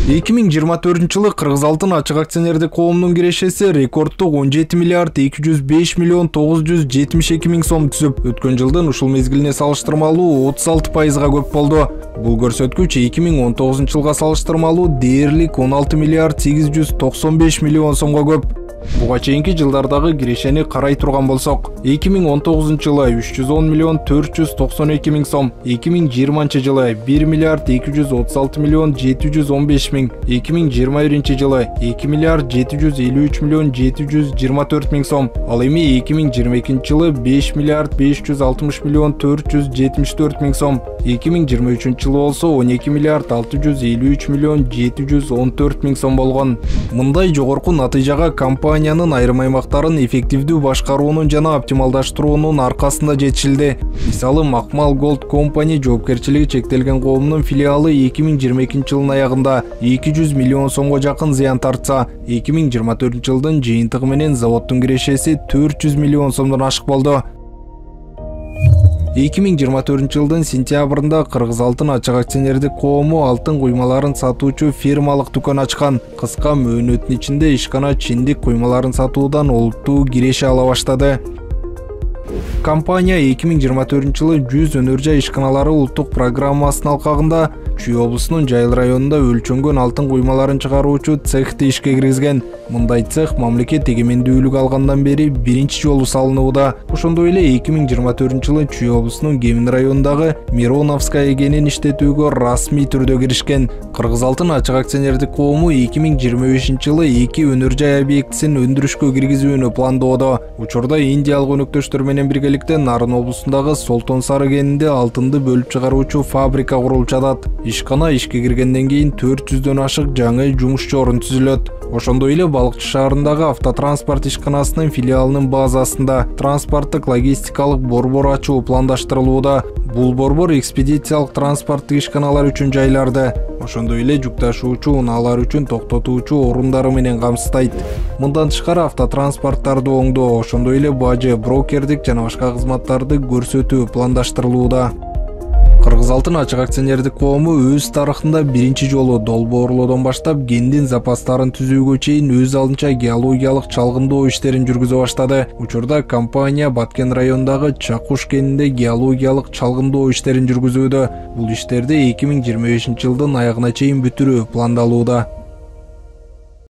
2024-жылы Кыргыз Алтын ачык акционердик коомунун кирешеси рекорддук 17 миллиард 205 миллион 972 миң сом түзүп, өткөн жылдын ушул мезгилине салыштырмалуу 36%га көп болду. Бул көрсөткүч 2019-жылга салыштырмалуу дээрлик 16 миллиард 895 миллион сомго көп. Буга чейинки жылдардагы кирешени карай турган болсок, 2019-жылы 310 миллион 492 миң сом, 2020-жылы 1 миллиард 236 миллион 715 миң, 2021-жылы 2 миллиард 753 миллион 724 миң сом, ал эми 2022-жылы 5 миллиард 560 миллион 474 миң сом, 2023-жылы болсо 12 миллиард 653 миллион 714 миң сом болгон. Мындай жогорку натыйжага компаниянын айрым аймактарын эффективдүү башкаруунун жана оптималдаштыруунун аркасында жетишилди. Мисалы, Макмал Gold Company жоопкерчилиги чектелген коомунун филиалы 2022-жылдын аягында 200 миллион сомго жакын зыян тартса, 2024-жылдын жыйынтыгы менен заводдун кирешеси 400 миллион сомдон ашык болду. 2024-жылдын сентябрында Кыргыз Алтын ачык акционердик коому алтын куймаларын сатуучу фирмалык дүкөн ачкан. Кыска мөөнөттүн ичинде ишкана чиндик куймаларын сатуудан олуттуу киреше ала баштады. Компания 2024-жылы 100 өнөр жай ишканалары улуттук программасынын алкагында Чүй облусунун Жайыл районунда өлчөнгөн алтын куймаларын чыгаруучу цехти ишке киргизген. Мындай цех мамлекет эгемендүүлүк алгандан бери биринчи жолу салынууда. Ошондой эле 2024-жылы Чүй облусунун Кемин районундагы Мироновская эгенин иштетүүгө расмий түрдө киришкен. Кыргыз Алтын ачык акционердик коому 2025-жылы 2 өнөр жай объектисин өндүрүшкө киргизүүнү пландоодо. Учурда индиялык өнөктөштөр менен биргеликте Нарын облусундагы Солтон Сары кенинде алтынды бөлүп чыгаруучу фабрика курулуп жатат. Ишкана ишке киргенден кийин 400дөн ашык жаңы жумушчу орун түзүлөт. Ошондой эле Балыкчы шаарындагы автотранспорт ишканасынын филиалынын базасында транспорттук логистикалык борбор ачуу пландаштырылууда. Бул борбор экспедициялык транспорттук ишканалар үчүн жайларды, ошондой эле жүк ташуучу унаалар үчүн токтотуучу орундары менен камсыздайт. Мындан тышкары автотранспорттарды оңдоо, ошондой эле бажы, брокердик жана башка кызматтарды көрсөтүү пландаштырылууда. Кыргыз Алтын ачык акционердик коому өз тарыхында биринчи жолу долбоорлоодон баштап кендин запастарын түзүүгө чейин өз алдынча геологиялык чалгындоо иштерин жүргүзө баштады. Учурда компания Баткен районундагы Чакуш кенинде геологиялык чалгындоо иштерин жүргүзүүдө. Бул иштерди 2025-жылдын аягына чейин бүтүрүү пландалууда.